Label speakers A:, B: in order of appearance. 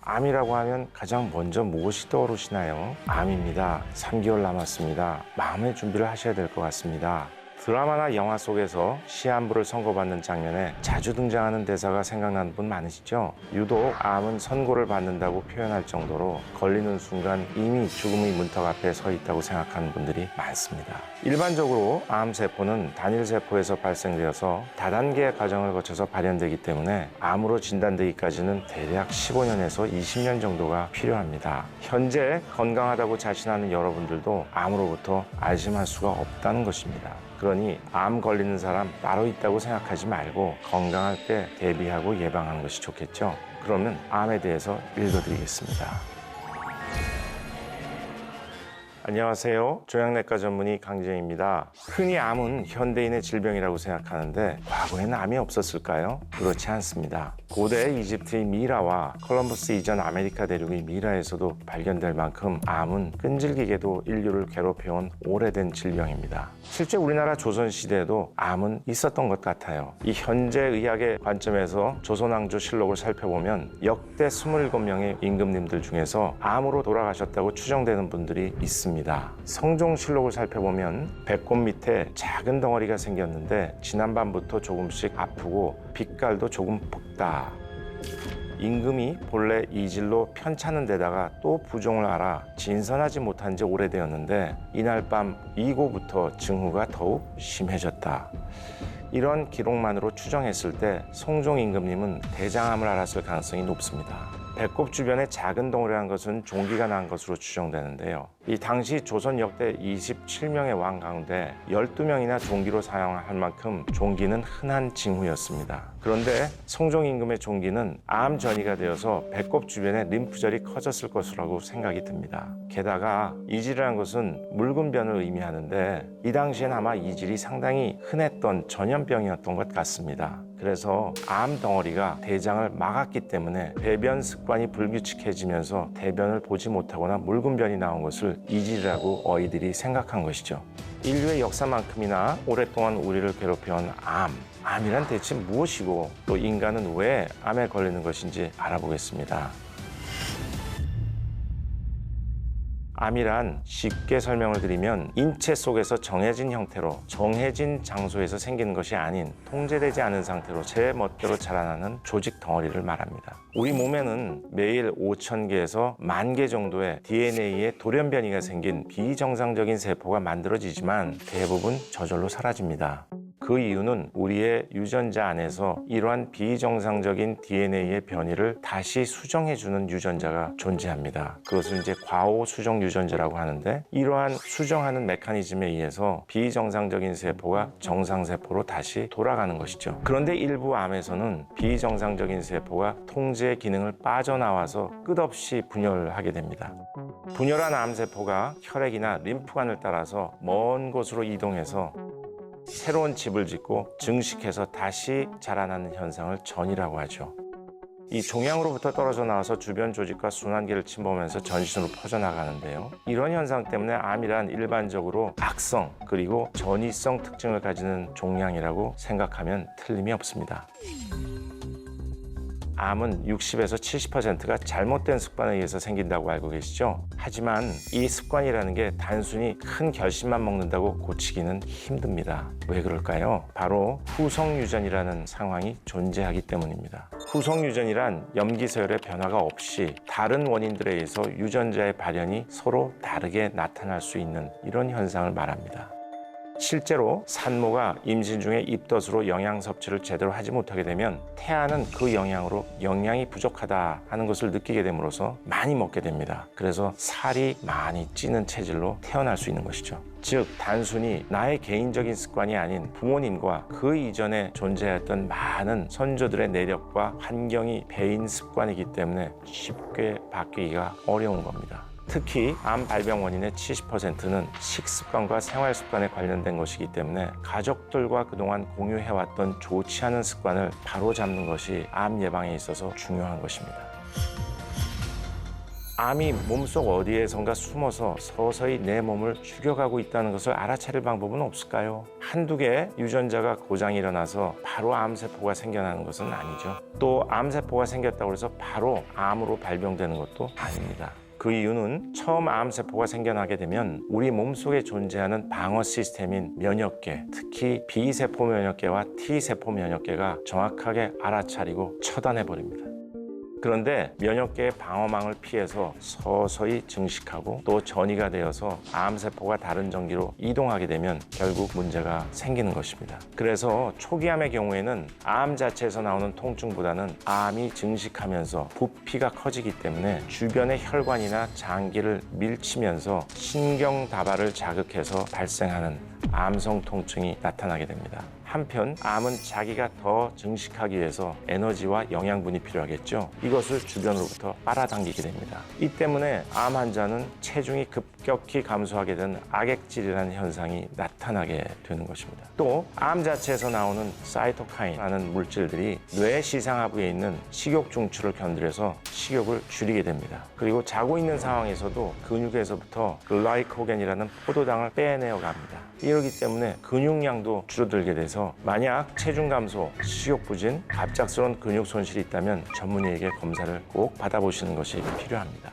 A: 암이라고 하면 가장 먼저 무엇이 떠오르시나요? 암입니다. 3개월 남았습니다. 마음의 준비를 하셔야 될 것 같습니다. 드라마나 영화 속에서 시한부를 선고받는 장면에 자주 등장하는 대사가 생각나는 분 많으시죠? 유독 암은 선고를 받는다고 표현할 정도로 걸리는 순간 이미 죽음의 문턱 앞에 서 있다고 생각하는 분들이 많습니다. 일반적으로 암세포는 단일세포에서 발생되어서 다단계의 과정을 거쳐서 발현되기 때문에 암으로 진단되기까지는 대략 15년에서 20년 정도가 필요합니다. 현재 건강하다고 자신하는 여러분들도 암으로부터 안심할 수가 없다는 것입니다. 그러니 암 걸리는 사람 따로 있다고 생각하지 말고 건강할 때 대비하고 예방하는 것이 좋겠죠. 그러면 암에 대해서 읽어드리겠습니다. 안녕하세요. 종양내과 전문의 강재입니다. 흔히 암은 현대인의 질병이라고 생각하는데 과거에는 암이 없었을까요? 그렇지 않습니다. 고대 이집트의 미라와 콜럼버스 이전 아메리카 대륙의 미라에서도 발견될 만큼 암은 끈질기게도 인류를 괴롭혀온 오래된 질병입니다. 실제 우리나라 조선시대에도 암은 있었던 것 같아요. 이 현재 의학의 관점에서 조선왕조실록을 살펴보면 역대 27명의 임금님들 중에서 암으로 돌아가셨다고 추정되는 분들이 있습니다. 성종실록을 살펴보면 배꼽 밑에 작은 덩어리가 생겼는데 지난밤부터 조금씩 아프고 빛깔도 조금 붉다. 임금이 본래 이질로 편찮은 데다가 또 부종을 알아 진선하지 못한 지 오래되었는데 이날 밤 이고부터 증후가 더욱 심해졌다. 이런 기록만으로 추정했을 때 성종 임금님은 대장암을 앓았을 가능성이 높습니다. 배꼽 주변에 작은 덩어리란 것은 종기가 난 것으로 추정되는데요. 이 당시 조선 역대 27명의 왕 가운데 12명이나 종기로 사용할 만큼 종기는 흔한 징후였습니다. 그런데 성종 임금의 종기는 암 전이가 되어서 배꼽 주변에 림프절이 커졌을 것이라고 생각이 듭니다. 게다가 이질이라는 것은 묽은 변을 의미하는데 이 당시엔 아마 이질이 상당히 흔했던 전염병이었던 것 같습니다. 그래서 암 덩어리가 대장을 막았기 때문에 배변 습관이 불규칙해지면서 대변을 보지 못하거나 묽은 변이 나온 것을 이질이라고 어이들이 생각한 것이죠. 인류의 역사만큼이나 오랫동안 우리를 괴롭혀온 암이란 대체 무엇이고 또 인간은 왜 암에 걸리는 것인지 알아보겠습니다. 암이란 쉽게 설명을 드리면 인체 속에서 정해진 형태로 정해진 장소에서 생기는 것이 아닌 통제되지 않은 상태로 제 멋대로 자라나는 조직 덩어리를 말합니다. 우리 몸에는 매일 5,000개에서 10,000개 정도의 DNA의 돌연변이가 생긴 비정상적인 세포가 만들어지지만 대부분 저절로 사라집니다. 그 이유는 우리의 유전자 안에서 이러한 비정상적인 DNA의 변이를 다시 수정해주는 유전자가 존재합니다. 그것을 이제 과호 수정 유전자라고 하는데 이러한 수정하는 메커니즘에 의해서 비정상적인 세포가 정상세포로 다시 돌아가는 것이죠. 그런데 일부 암에서는 비정상적인 세포가 통제 기능을 빠져나와서 끝없이 분열하게 됩니다. 분열한 암세포가 혈액이나 림프관을 따라서 먼 곳으로 이동해서 새로운 집을 짓고 증식해서 다시 자라나는 현상을 전이라고 하죠. 이 종양으로부터 떨어져 나와서 주변 조직과 순환기를 침범하면서 전신으로 퍼져나가는데요. 이런 현상 때문에 암이란 일반적으로 악성 그리고 전이성 특징을 가지는 종양이라고 생각하면 틀림이 없습니다. 암은 60에서 70%가 잘못된 습관에 의해서 생긴다고 알고 계시죠? 하지만 이 습관이라는 게 단순히 큰 결심만 먹는다고 고치기는 힘듭니다. 왜 그럴까요? 바로 후성유전이라는 상황이 존재하기 때문입니다. 후성유전이란 염기서열의 변화가 없이 다른 원인들에 의해서 유전자의 발현이 서로 다르게 나타날 수 있는 이런 현상을 말합니다. 실제로 산모가 임신 중에 입덧으로 영양 섭취를 제대로 하지 못하게 되면 태아는 그 영양으로 영양이 부족하다 하는 것을 느끼게 됨으로써 많이 먹게 됩니다. 그래서 살이 많이 찌는 체질로 태어날 수 있는 것이죠. 즉 단순히 나의 개인적인 습관이 아닌 부모님과 그 이전에 존재했던 많은 선조들의 내력과 환경이 배인 습관이기 때문에 쉽게 바뀌기가 어려운 겁니다. 특히 암 발병 원인의 70%는 식습관과 생활습관에 관련된 것이기 때문에 가족들과 그동안 공유해왔던 좋지 않은 습관을 바로잡는 것이 암 예방에 있어서 중요한 것입니다. 암이 몸속 어디에선가 숨어서 서서히 내 몸을 죽여가고 있다는 것을 알아차릴 방법은 없을까요? 한두 개의 유전자가 고장이 일어나서 바로 암세포가 생겨나는 것은 아니죠. 또 암세포가 생겼다고 해서 바로 암으로 발병되는 것도 아닙니다. 그 이유는 처음 암세포가 생겨나게 되면 우리 몸속에 존재하는 방어 시스템인 면역계, 특히 B세포 면역계와 T세포 면역계가 정확하게 알아차리고 처단해버립니다. 그런데 면역계의 방어망을 피해서 서서히 증식하고 또 전이가 되어서 암세포가 다른 전기로 이동하게 되면 결국 문제가 생기는 것입니다. 그래서 초기암의 경우에는 암 자체에서 나오는 통증보다는 암이 증식하면서 부피가 커지기 때문에 주변의 혈관이나 장기를 밀치면서 신경다발을 자극해서 발생하는 암성 통증이 나타나게 됩니다. 한편 암은 자기가 더 증식하기 위해서 에너지와 영양분이 필요하겠죠. 이것을 주변으로부터 빨아당기게 됩니다. 이 때문에 암 환자는 체중이 급격히 감소하게 된 악액질이라는 현상이 나타나게 되는 것입니다. 또 암 자체에서 나오는 사이토카인이라는 물질들이 뇌 시상하부에 있는 식욕 중추를 견디려서 식욕을 줄이게 됩니다. 그리고 자고 있는 상황에서도 근육에서부터 글라이코겐이라는 포도당을 빼내어 갑니다. 이러기 때문에 근육량도 줄어들게 돼서 만약 체중 감소, 식욕 부진, 갑작스러운 근육 손실이 있다면 전문의에게 검사를 꼭 받아보시는 것이 필요합니다.